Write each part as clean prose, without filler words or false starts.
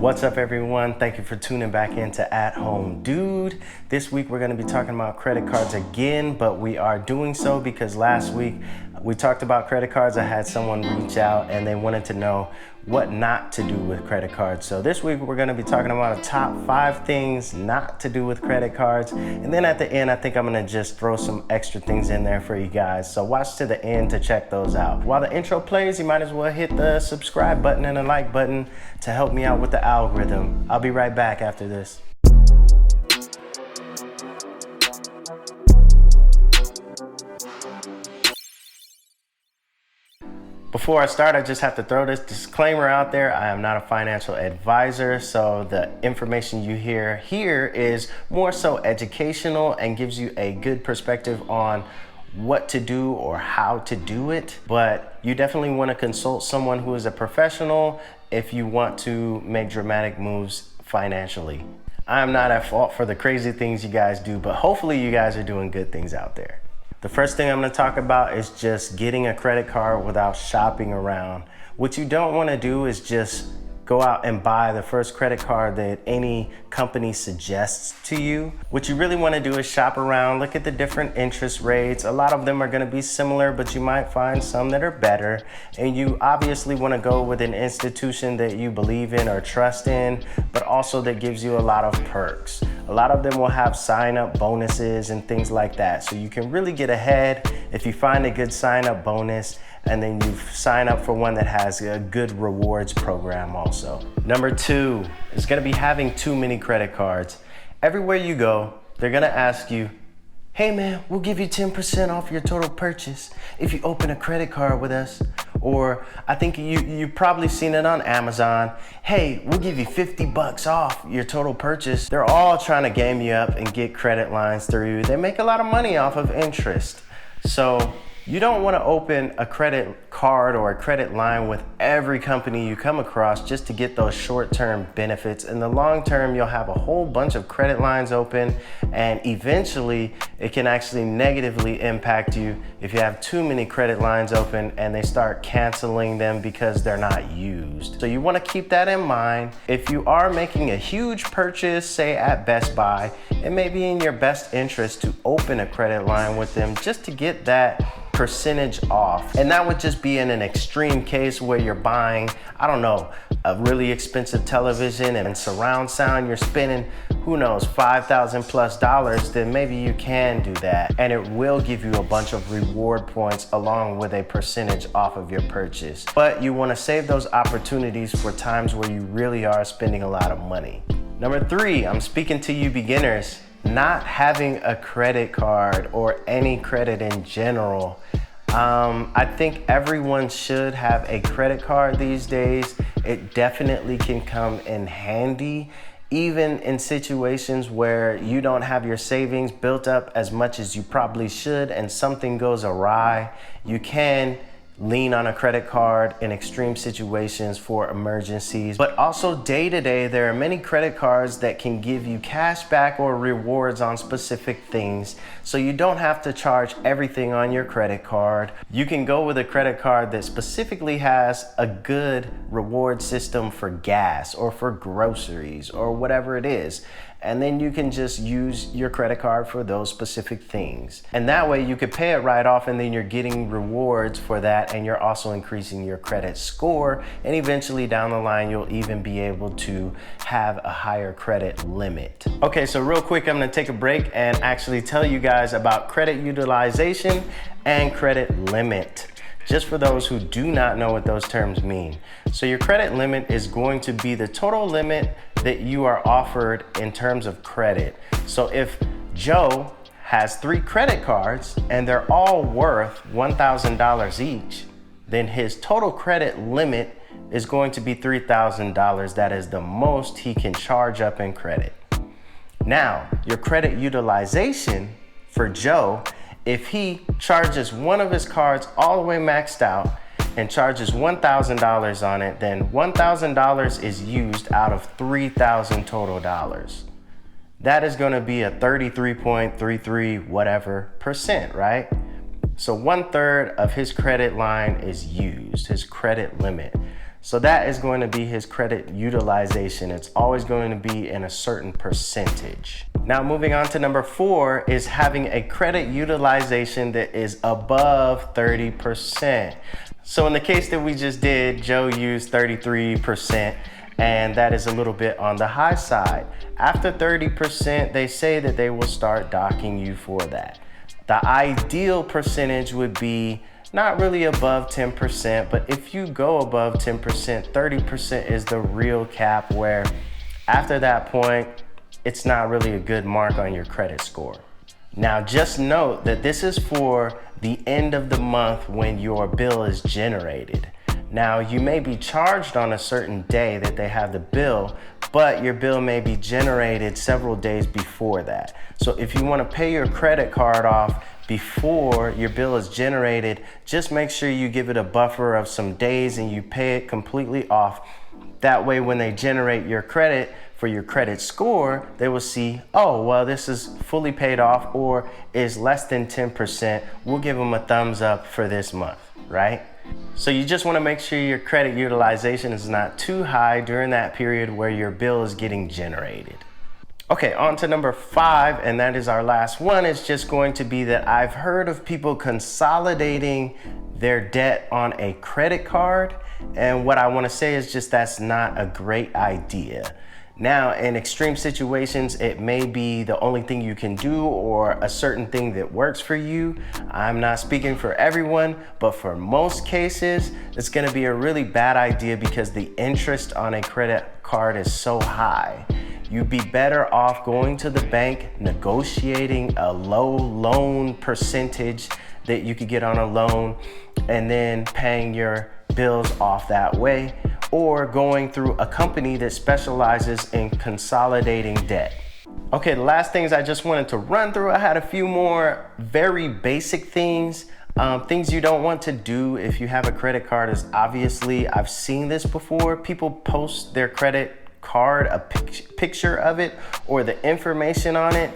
What's up, everyone? Thank you for tuning back into At Home Dude. This week we're going to be talking about credit cards again, but we are doing so because last week we talked about credit cards. I had someone reach out and they wanted to know what not to do with credit cards. So this week we're going to be talking about the top 5 things not to do with credit cards. And then at the end, I think I'm going to just throw some extra things in there for you guys. So watch to the end to check those out. While the intro plays, you might as well hit the subscribe button and the like button to help me out with the algorithm. I'll be right back after this. Before I start, I just have to throw this disclaimer out there. I am not a financial advisor, so the information you hear here is more so educational and gives you a good perspective on what to do or how to do it. But you definitely want to consult someone who is a professional if you want to make dramatic moves financially. I'm not at fault for the crazy things you guys do, but hopefully you guys are doing good things out there. The first thing I'm going to talk about is just getting a credit card without shopping around. What you don't want to do is just go out and buy the first credit card that any company suggests to you. What you really want to do is shop around, look at the different interest rates. A lot of them are going to be similar, but you might find some that are better. And you obviously want to go with an institution that you believe in or trust in, but also that gives you a lot of perks. A lot of them will have sign-up bonuses and things like that. So you can really get ahead if you find a good sign-up bonus and then you sign up for one that has a good rewards program also. Number 2 is gonna be having too many credit cards. Everywhere you go, they're gonna ask you, hey man, we'll give you 10% off your total purchase if you open a credit card with us. Or I think you've probably seen it on Amazon. Hey, we'll give you $50 off your total purchase. They're all trying to game you up and get credit lines through you. They make a lot of money off of interest. So you don't want to open a credit card or a credit line with every company you come across just to get those short-term benefits. In the long term, you'll have a whole bunch of credit lines open, and eventually it can actually negatively impact you if you have too many credit lines open and they start canceling them because they're not used. So you want to keep that in mind. If you are making a huge purchase, say at Best Buy, it may be in your best interest to open a credit line with them just to get that percentage off. And that would just be in an extreme case where you're buying, I don't know, a really expensive television and surround sound, you're spending, who knows, $5,000 plus, then maybe you can do that. And it will give you a bunch of reward points along with a percentage off of your purchase. But you want to save those opportunities for times where you really are spending a lot of money. Number 3, I'm speaking to you beginners. Not having a credit card or any credit in general. I think everyone should have a credit card these days. It definitely can come in handy, even in situations where you don't have your savings built up as much as you probably should and something goes awry. You can lean on a credit card in extreme situations for emergencies. But also day to day, there are many credit cards that can give you cash back or rewards on specific things. So you don't have to charge everything on your credit card. You can go with a credit card that specifically has a good reward system for gas or for groceries or whatever it is. And then you can just use your credit card for those specific things. And that way you could pay it right off and then you're getting rewards for that and you're also increasing your credit score. And eventually down the line, you'll even be able to have a higher credit limit. Okay, so real quick, I'm gonna take a break and actually tell you guys about credit utilization and credit limit, just for those who do not know what those terms mean. So your credit limit is going to be the total limit that you are offered in terms of credit. So if Joe has 3 credit cards and they're all worth $1,000 each, then his total credit limit is going to be $3,000. That is the most he can charge up in credit. Now, your credit utilization for Joe, if he charges one of his cards all the way maxed out and charges $1,000 on it, then $1,000 is used out of $3,000 total dollars. That is going to be a 33.33 whatever percent, right? So 1/3 of his credit line is used, his credit limit. So that is going to be his credit utilization. It's always going to be in a certain percentage. Now moving on to number 4 is having a credit utilization that is above 30%. So in the case that we just did, Joe used 33%, and that is a little bit on the high side. After 30%, they say that they will start docking you for that. The ideal percentage would be not really above 10%, but if you go above 10%, 30% is the real cap, where after that point, it's not really a good mark on your credit score. Now just note that this is for the end of the month when your bill is generated. Now you may be charged on a certain day that they have the bill, but your bill may be generated several days before that. So if you want to pay your credit card off before your bill is generated, just make sure you give it a buffer of some days and you pay it completely off. That way when they generate your credit for your credit score, they will see, oh, well, this is fully paid off or is less than 10%. We'll give them a thumbs up for this month, right? So you just want to make sure your credit utilization is not too high during that period where your bill is getting generated. Okay, on to number 5, and that is our last one. It's just going to be that I've heard of people consolidating their debt on a credit card. And what I want to say is just that's not a great idea. Now, in extreme situations, it may be the only thing you can do or a certain thing that works for you. I'm not speaking for everyone, but for most cases, it's going to be a really bad idea because the interest on a credit card is so high. You'd be better off going to the bank, negotiating a low loan percentage that you could get on a loan, and then paying your bills off that way, or going through a company that specializes in consolidating debt. Okay, the last things I just wanted to run through, I had a few more very basic things. Things you don't want to do if you have a credit card is obviously, I've seen this before, people post their credit card, a picture of it or the information on it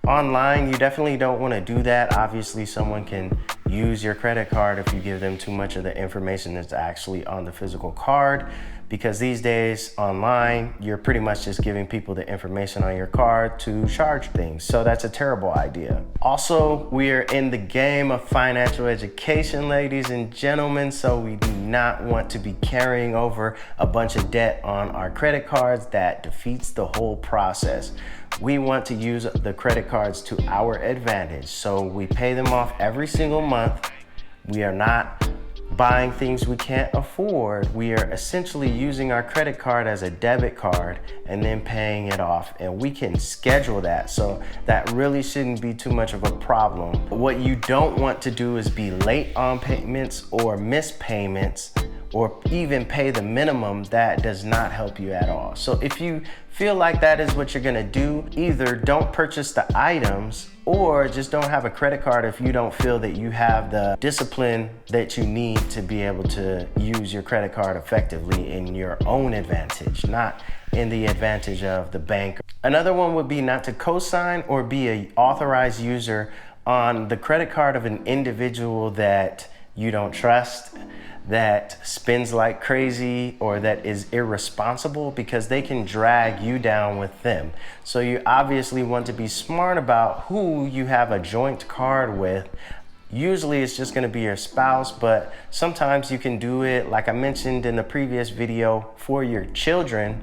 online. You definitely don't want to do that. Obviously, someone can use your credit card if you give them too much of the information that's actually on the physical card, because these days online, you're pretty much just giving people the information on your card to charge things. So that's a terrible idea. Also, we are in the game of financial education, ladies and gentlemen, so we do not want to be carrying over a bunch of debt on our credit cards. That defeats the whole process. We want to use the credit cards to our advantage. So we pay them off every single month. We are not buying things we can't afford. We are essentially using our credit card as a debit card and then paying it off. And we can schedule that. So that really shouldn't be too much of a problem. What you don't want to do is be late on payments or miss payments, or even pay the minimum. That does not help you at all. So if you feel like that is what you're gonna do, either don't purchase the items or just don't have a credit card if you don't feel that you have the discipline that you need to be able to use your credit card effectively in your own advantage, not in the advantage of the bank. Another one would be not to co-sign or be an authorized user on the credit card of an individual that you don't trust, that spends like crazy, or that is irresponsible, because they can drag you down with them. So you obviously want to be smart about who you have a joint card with. Usually it's just going to be your spouse, but sometimes you can do it, like I mentioned in the previous video, for your children.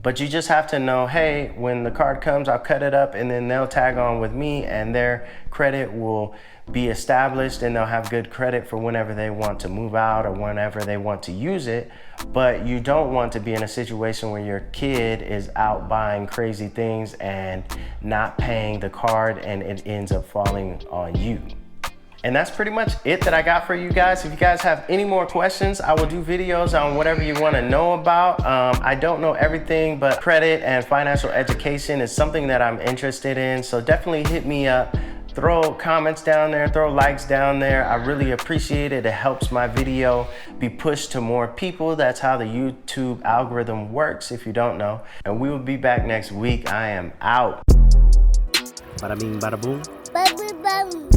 But you just have to know, hey, when the card comes, I'll cut it up and then they'll tag on with me and their credit will be established and they'll have good credit for whenever they want to move out or whenever they want to use it. But you don't want to be in a situation where your kid is out buying crazy things and not paying the card and it ends up falling on you. And that's pretty much it that I got for you guys. If you guys have any more questions, I will do videos on whatever you want to know about. I don't know everything, but credit and financial education is something that I'm interested in. So definitely hit me up. Throw comments down there, throw likes down there. I really appreciate it. It helps my video be pushed to more people. That's how the YouTube algorithm works, if you don't know. And we will be back next week. I am out. Bada bing, bada boom. Bada boom.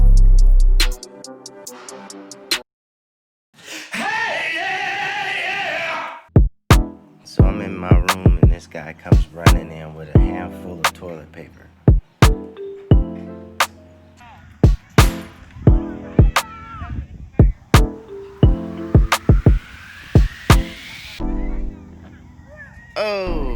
guy comes running in with a handful of toilet paper. Oh,